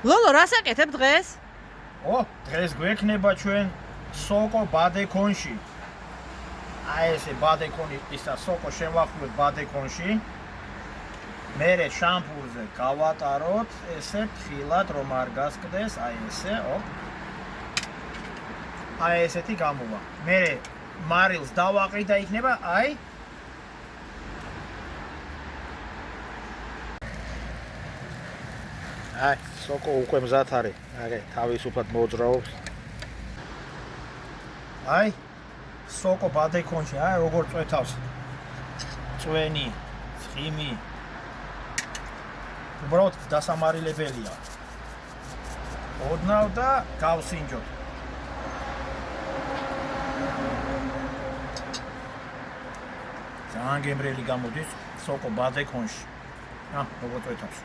ლოლო, რას აკეთებ დღეს? დღეს გვექნება ჩვენ სოკო ბადეკონში. აი ესე ბადეკონი ისა სოკო შევახუროთ ბადეკონში. მერე შამპურზე გავატაროთ ესე ფხილად რომ არ გასკდეს, აი ესე, აი ესეთი გამოვა. მერე მარილს დავაყრი და იქნება აი სოკო უკვე მზად არის. აი თავისუფლად მოძრაობს. აი სოკო ბადეკონში, აი როგორ წვეთავს. წვენი, ცხიმი. უბრალოდ დასამარილებელია. ოდნავ და გავსინჯოთ. ძალიან გემრიელი გამოდის სოკო ბადეკონში. როგორ წვეთავს.